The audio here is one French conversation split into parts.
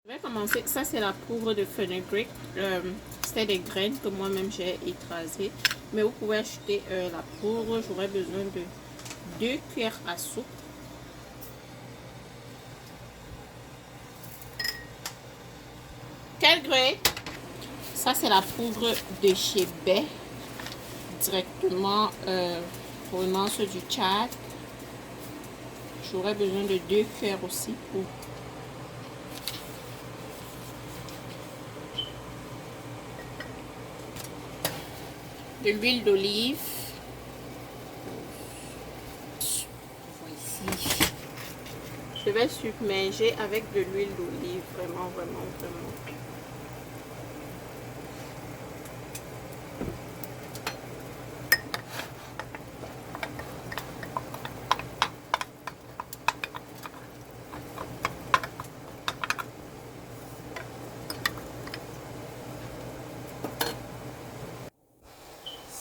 Je vais commencer. Ça, c'est la poudre de fenugreek. C'était des graines que moi-même j'ai écrasées. Mais vous pouvez acheter la poudre. J'aurai besoin de 2 cuillères à soupe. Quel gré? Ça, c'est la poudre de chez Bay. Directement provenance du Tchad. J'aurai besoin de 2 cuillères aussi pour de l'huile d'olive. Voici. Je vais submerger avec de l'huile d'olive. Vraiment, vraiment, vraiment.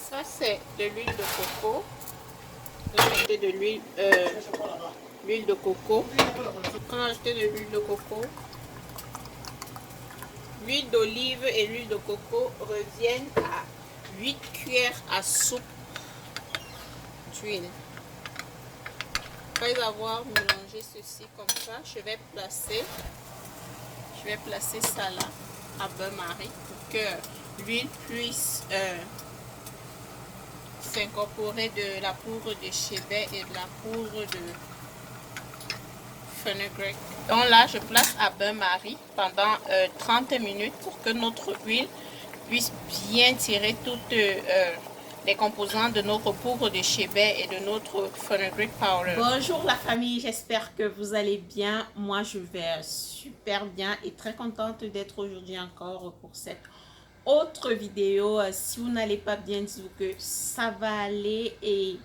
Ça, c'est de l'huile de coco. On a ajouté de l'huile de coco. On a ajouté de l'huile de coco. L'huile d'olive et l'huile de coco reviennent à 8 cuillères à soupe d'huile. Après avoir mélangé ceci comme ça, je vais placer ça là à bain-marie pour que l'huile puisse s'incorporer de la poudre de chébet et de la poudre de fenugreek. Donc là, je place à bain-marie pendant 30 minutes pour que notre huile puisse bien tirer toutes les composants de notre poudre de chébet et de notre fenugreek powder. Bonjour la famille, j'espère que vous allez bien. Moi, je vais super bien et très contente d'être aujourd'hui encore pour cette autre vidéo. Si vous n'allez pas bien, dites-vous que ça va aller. Et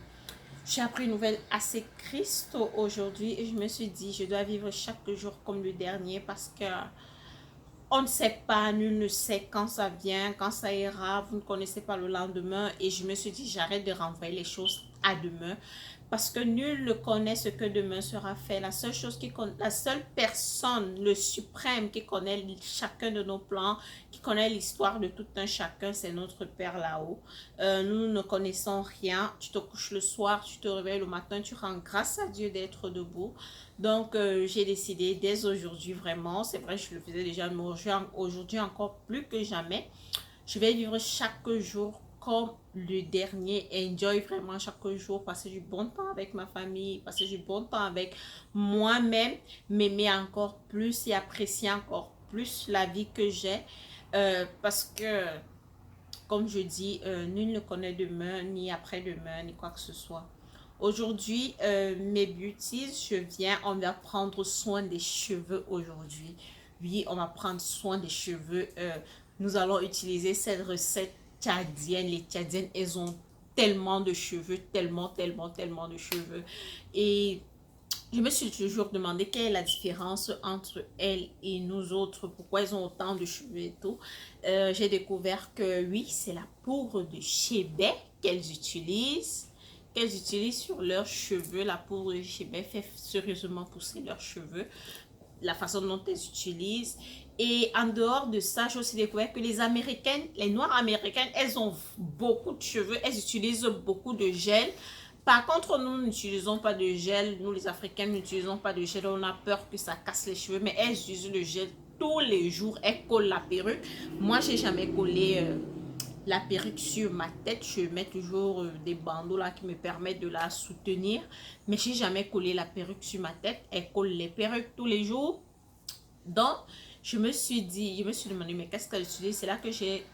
j'ai appris une nouvelle assez triste aujourd'hui et je me suis dit je dois vivre chaque jour comme le dernier parce que on ne sait pas, nul ne sait quand ça vient, quand ça ira, vous ne connaissez pas le lendemain. Et je me suis dit j'arrête de renvoyer les choses à demain parce que nul ne connaît ce que demain sera fait. La seule chose la seule personne, le suprême qui connaît chacun de nos plans, qui connaît l'histoire de tout un chacun, c'est notre Père là-haut. Nous ne connaissons rien. Tu te couches le soir, tu te réveilles le matin, tu rends grâce à Dieu d'être debout. Donc, j'ai décidé dès aujourd'hui, vraiment, c'est vrai, je le faisais déjà, mais aujourd'hui encore plus que jamais, je vais vivre chaque jour comme le dernier. Enjoy vraiment chaque jour, passer du bon temps avec ma famille, passer du bon temps avec moi-même, m'aimer encore plus et apprécier encore plus la vie que j'ai. Parce que, comme je dis, nul ne connaît demain, ni après-demain, ni quoi que ce soit. Aujourd'hui, mes beauties, on va prendre soin des cheveux aujourd'hui. Oui, on va prendre soin des cheveux. Nous allons utiliser cette recette tchadienne. Les tchadiennes, elles ont tellement de cheveux, tellement de cheveux. Et je me suis toujours demandé quelle est la différence entre elles et nous autres, pourquoi elles ont autant de cheveux et tout. J'ai découvert que oui, c'est la poudre de chébet qu'elles utilisent sur leurs cheveux. La poudre de chébet fait sérieusement pousser leurs cheveux, la façon dont elles utilisent. Et en dehors de ça, j'ai aussi découvert que les américaines, les noires américaines, elles ont beaucoup de cheveux, elles utilisent beaucoup de gel. Par contre, nous n'utilisons pas de gel. Nous, les Africains, n'utilisons pas de gel. On a peur que ça casse les cheveux. Mais elles utilisent le gel tous les jours. Elles collent la perruque. Moi, j'ai jamais collé la perruque sur ma tête. Je mets toujours des bandeaux là qui me permettent de la soutenir. Mais j'ai jamais collé la perruque sur ma tête. Elles collent les perruques tous les jours. Donc, je me suis demandé, mais qu'est-ce qu'elle utilise? C'est là que j'ai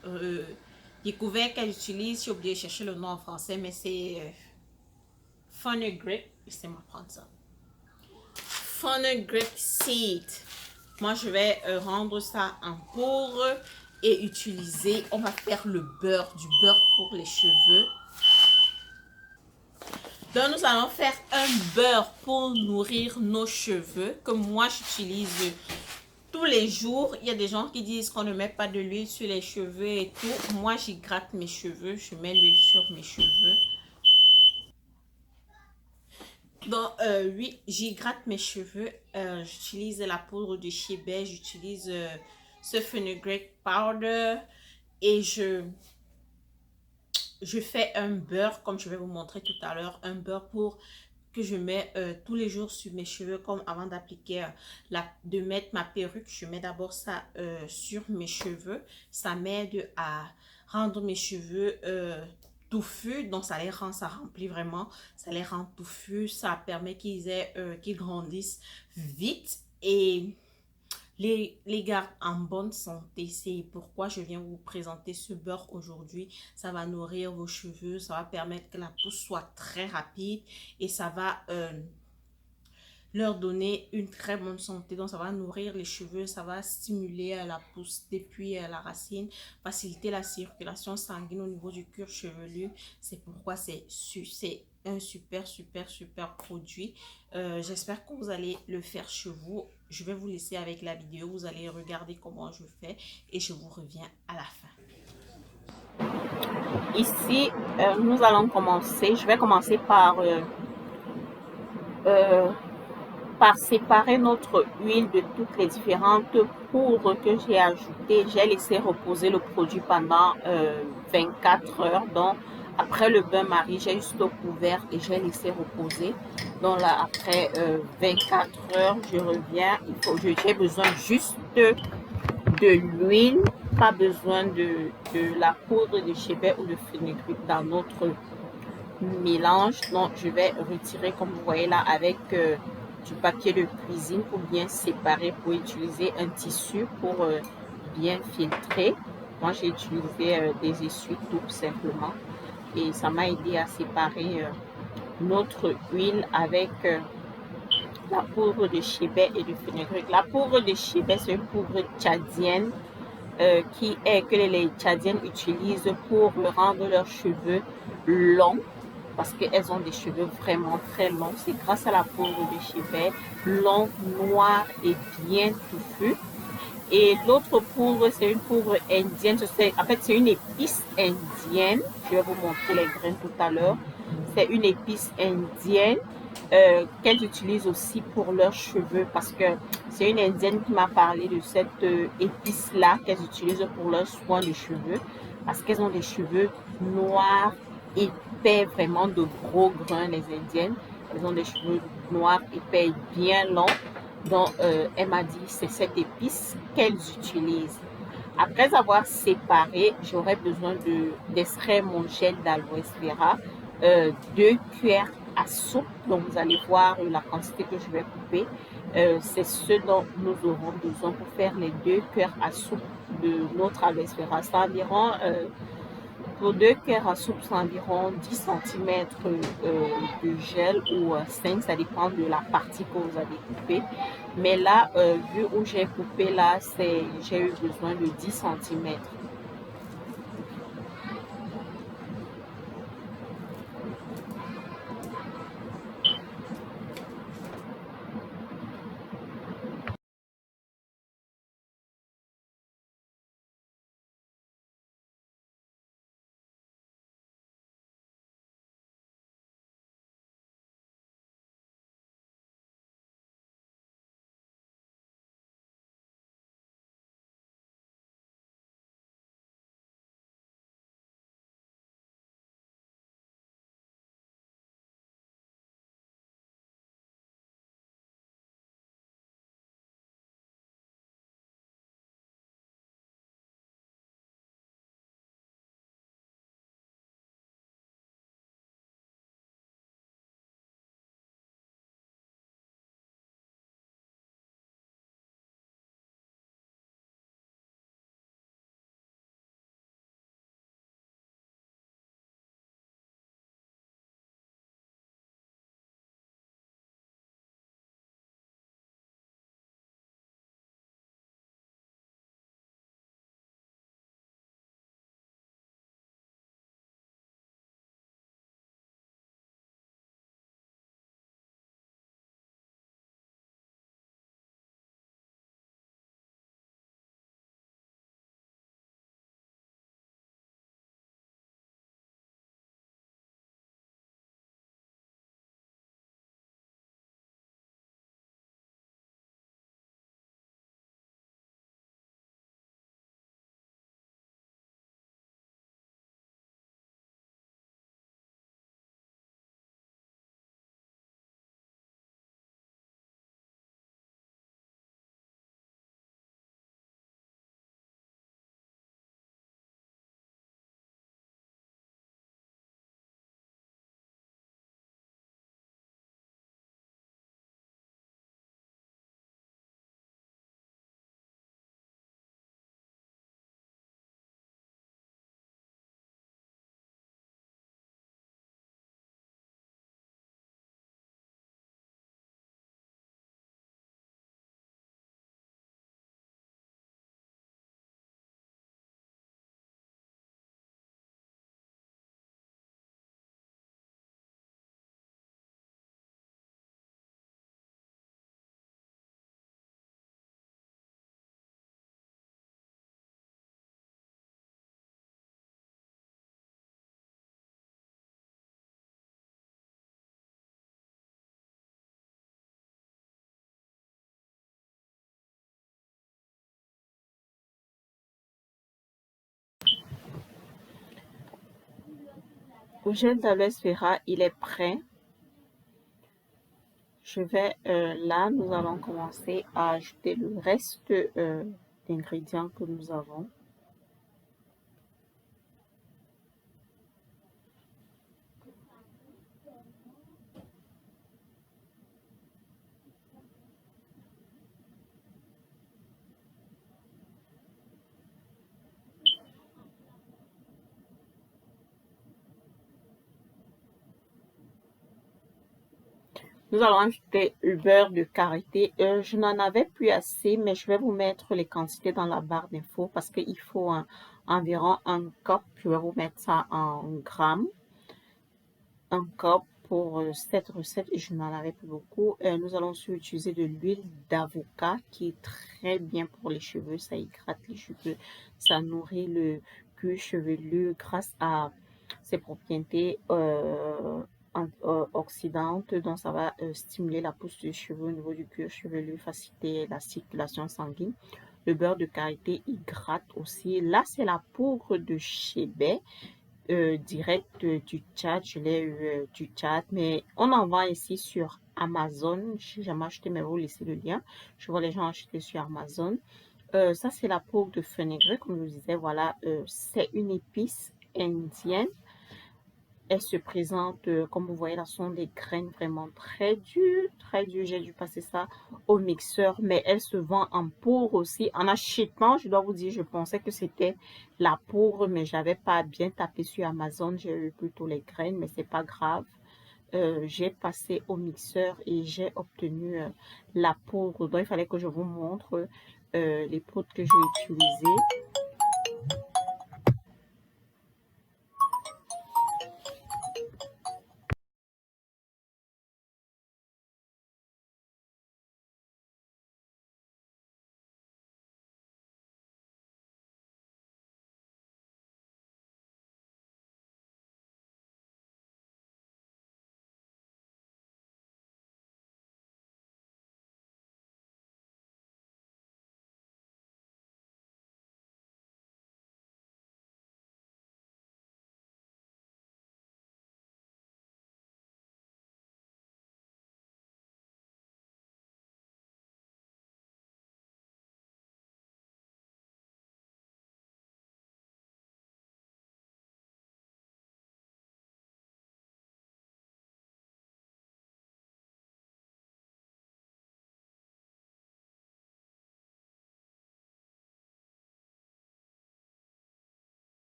découvert qu'elle utilise. J'ai oublié de chercher le nom en français, mais c'est fenugreek. Laissez-moi prendre ça. Fenugreek seed. Moi, je vais rendre ça en poudre et utiliser. On va faire du beurre pour les cheveux. Donc, nous allons faire un beurre pour nourrir nos cheveux que moi, j'utilise tous les jours. Il y a des gens qui disent qu'on ne met pas de l'huile sur les cheveux et tout. Moi, j'y gratte mes cheveux. Je mets l'huile sur mes cheveux. Donc, oui, j'y gratte mes cheveux. J'utilise la poudre de chez Bay, j'utilise ce fenugreek powder et je fais un beurre, comme je vais vous montrer tout à l'heure, un beurre pour que je mets tous les jours sur mes cheveux, comme avant d'appliquer de mettre ma perruque, je mets d'abord ça sur mes cheveux. Ça m'aide à rendre mes cheveux touffus, donc ça remplit vraiment, ça les rend touffus, ça permet qu'ils grandissent vite et les garde en bonne santé. C'est pourquoi je viens vous présenter ce beurre aujourd'hui. Ça va nourrir vos cheveux, ça va permettre que la pousse soit très rapide et ça va leur donner une très bonne santé. Donc, ça va nourrir les cheveux, ça va stimuler la pousse depuis la racine, faciliter la circulation sanguine au niveau du cuir chevelu. C'est pourquoi c'est un super produit. J'espère que vous allez le faire chez vous. Je vais vous laisser avec la vidéo. Vous allez regarder comment je fais et je vous reviens à la fin. Ici, nous allons commencer. Je vais commencer euh, par séparer notre huile de toutes les différentes poudres que j'ai ajoutées. J'ai laissé reposer le produit pendant 24 heures. Donc, après le bain-marie, j'ai juste couvert et j'ai laissé reposer. Donc là, après 24 heures, je reviens. J'ai besoin juste de l'huile, pas besoin de la poudre de chébet ou de fenugrec dans notre mélange. Donc, je vais retirer, comme vous voyez là, avec du papier de cuisine pour bien séparer, pour utiliser un tissu pour bien filtrer. Moi, j'ai utilisé des essuie tout simplement et ça m'a aidé à séparer notre huile avec la poudre de chébet et de fenugrec. La poudre de chébet, c'est une poudre tchadienne que les Tchadiennes utilisent pour rendre leurs cheveux longs parce qu'elles ont des cheveux vraiment très longs. C'est grâce à la poudre de chébet, long, noir et bien touffu. Et l'autre poudre, c'est une poudre indienne. En fait, c'est une épice indienne. Je vais vous montrer les graines tout à l'heure. C'est une épice indienne qu'elles utilisent aussi pour leurs cheveux parce que c'est une indienne qui m'a parlé de cette épice-là qu'elles utilisent pour leurs soins de cheveux parce qu'elles ont des cheveux noirs, épais, vraiment de gros grains, les indiennes. Elles ont des cheveux noirs, épais, bien longs. Donc, elle m'a dit c'est cette épice qu'elles utilisent. Après avoir séparé, j'aurais besoin d'extraire mon gel d'aloe vera, 2 cuillères à soupe. Donc, vous allez voir la quantité que je vais couper. C'est ce dont nous aurons besoin pour faire les 2 cuillères à soupe de notre aloe vera. C'est environ pour 2 cuillères à soupe, c'est environ 10 centimètres de gel ou 5, ça dépend de la partie que vous avez coupée. Mais là, vu où j'ai coupé, là, j'ai eu besoin de 10 centimètres. au gel d'aloe vera, il est prêt. Je vais là, nous allons commencer à ajouter le reste d'ingrédients que nous avons. Nous allons ajouter le beurre de karité. Je n'en avais plus assez, mais je vais vous mettre les quantités dans la barre d'infos parce qu'il faut environ un cup. Je vais vous mettre ça en grammes. Un cup pour cette recette et je n'en avais plus beaucoup. Nous allons aussi utiliser de l'huile d'avocat qui est très bien pour les cheveux. Ça hydrate les cheveux, ça nourrit le cuir chevelu grâce à ses propriétés oxydantes. Donc ça va stimuler la pousse des cheveux au niveau du cuir chevelu, faciliter la circulation sanguine. Le beurre de karité hydrate aussi. Là, c'est la poudre de chébet direct du Tchad. Je l'ai eu du Tchad, mais on en vend ici sur Amazon. Je n'ai jamais acheté, mais vous laissez le lien. Je vois les gens acheter sur Amazon. Ça, c'est la poudre de fenégrec, comme je vous disais. Voilà, c'est une épice indienne. Elle se présente, comme vous voyez là, ce sont des graines vraiment très dures, très dures. J'ai dû passer ça au mixeur, mais elle se vend en poudre aussi. En achetant, je dois vous dire, je pensais que c'était la poudre, mais j'avais pas bien tapé sur Amazon. J'ai eu plutôt les graines, mais c'est pas grave. J'ai passé au mixeur et j'ai obtenu la poudre. Donc, il fallait que je vous montre les poudres que j'ai utilisées.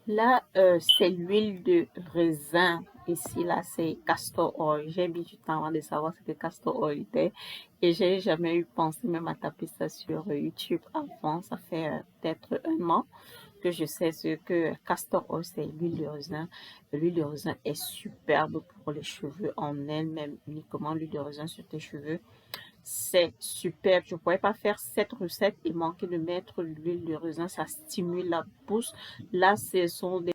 Là, c'est l'huile de raisin. Ici, là, c'est castor oil. J'ai mis du temps avant de savoir ce que castor oil était. Et j'ai jamais eu pensé même à taper ça sur YouTube avant. Ça fait peut-être un an que je sais ce que castor oil, c'est l'huile de raisin. L'huile de raisin est superbe pour les cheveux en elle-même, uniquement l'huile de raisin sur tes cheveux. C'est superbe. Je ne pourrais pas faire cette recette et manquer de mettre l'huile de raisin. Ça stimule la pousse. Là, ce sont des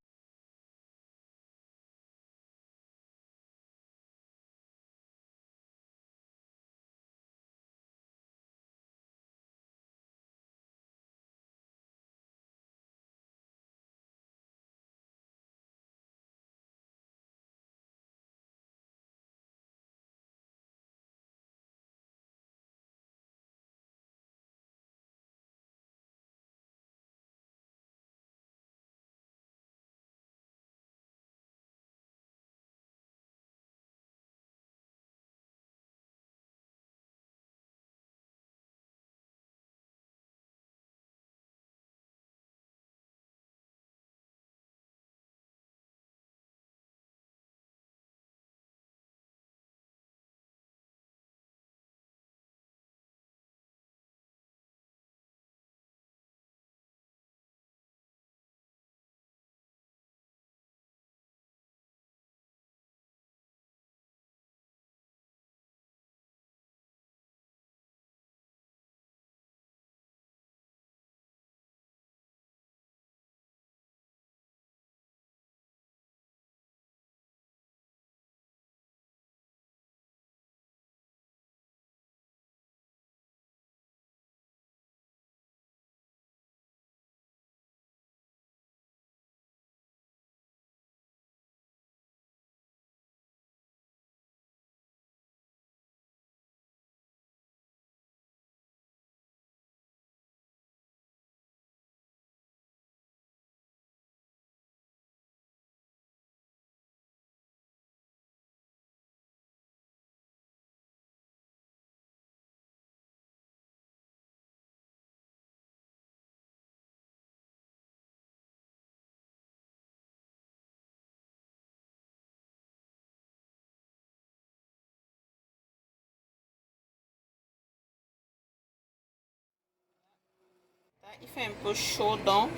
Il fait un peu chaud, donc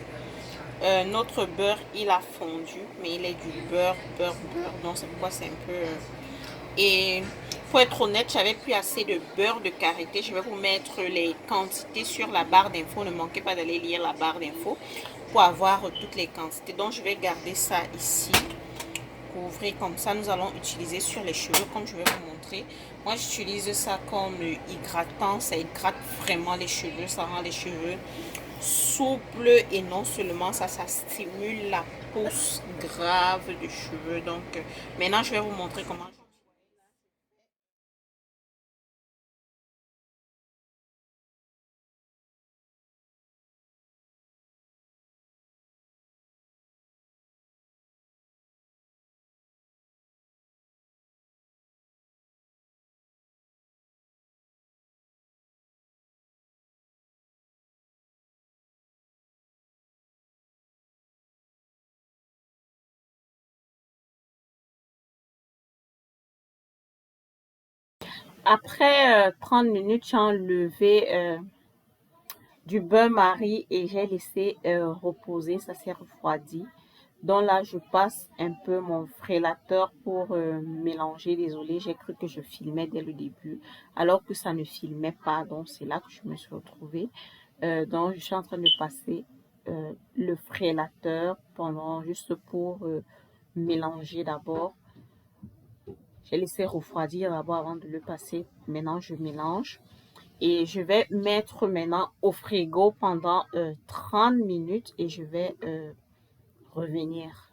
notre beurre il a fondu, mais il est du beurre, donc c'est pourquoi c'est un peu... Et pour être honnête, j'avais plus assez de beurre de karité. Je vais vous mettre les quantités sur la barre d'infos. Ne manquez pas d'aller lire la barre d'infos pour avoir toutes les quantités. Donc je vais garder ça ici. Couvrir comme ça, nous allons utiliser sur les cheveux comme je vais vous montrer. Moi j'utilise ça comme hydratant, ça hydrate vraiment les cheveux, ça rend les cheveux souples et non seulement ça, ça stimule la pousse grave des cheveux. Donc maintenant je vais vous montrer comment. Après 30 minutes, j'ai enlevé du beurre Marie et j'ai laissé reposer, ça s'est refroidi. Donc là, je passe un peu mon frélateur pour mélanger. Désolée, j'ai cru que je filmais dès le début, alors que ça ne filmait pas. Donc c'est là que je me suis retrouvée. Donc je suis en train de passer le frélateur pendant juste pour mélanger d'abord. J'ai laissé refroidir d'abord avant de le passer. Maintenant, je mélange. Et je vais mettre maintenant au frigo pendant 30 minutes et je vais revenir.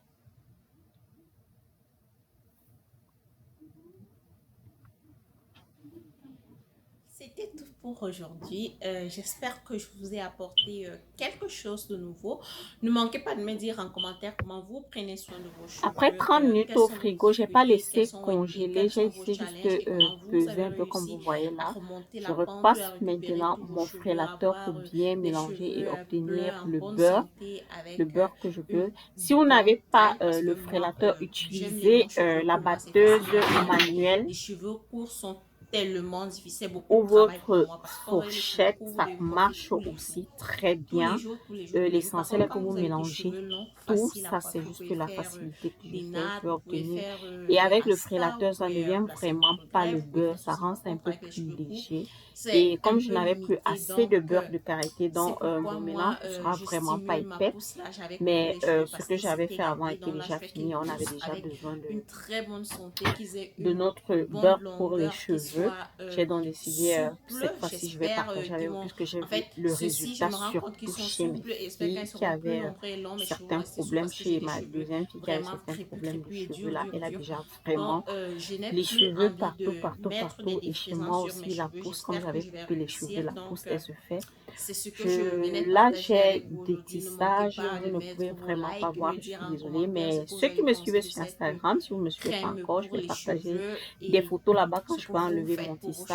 C'était tout pour aujourd'hui. J'espère que je vous ai apporté quelque chose de nouveau. Ne manquez pas de me dire en commentaire comment vous prenez soin de vos cheveux. Après 30 minutes au frigo, j'ai pas laissé congeler. J'ai laissé juste peser un peu comme vous voyez là. Je repasse maintenant mon frélateur pour bien mélanger et obtenir le beurre que je veux. Si vous n'avez pas le frélateur, utilisez la batteuse manuelle. Les cheveux courts sont tellement difficile, beaucoup de travail pour moi. Fourchette, ça marche aussi très bien. L'essentiel est que vous mélangez tout. Ça, c'est juste la facilité que je fais. Je vais obtenir. Et avec le frélateur, ça ne vient vraiment pas le beurre. Ça rend ça un peu plus léger. Et comme je n'avais plus assez de beurre de karité, donc mon mélange ne sera vraiment pas épais. Mais ce que j'avais fait avant était déjà fini. On avait déjà besoin de notre beurre pour les cheveux. J'ai donc décidé cette fois-ci je vais partager avec vous puisque j'ai vu le résultat surtout chez mes filles qui avaient certains problèmes, chez ma deuxième fille qui avait certains problèmes de cheveux là. Elle a déjà vraiment les cheveux partout et chez moi aussi la pousse, comme j'avais coupé les cheveux, la pousse elle se fait. Là j'ai des tissages, vous ne pouvez vraiment pas voir, je suis désolée, mais ceux qui me suivent sur Instagram, si vous ne me suivez pas encore, je vais partager des photos là-bas quand je vais enlever mon tissage.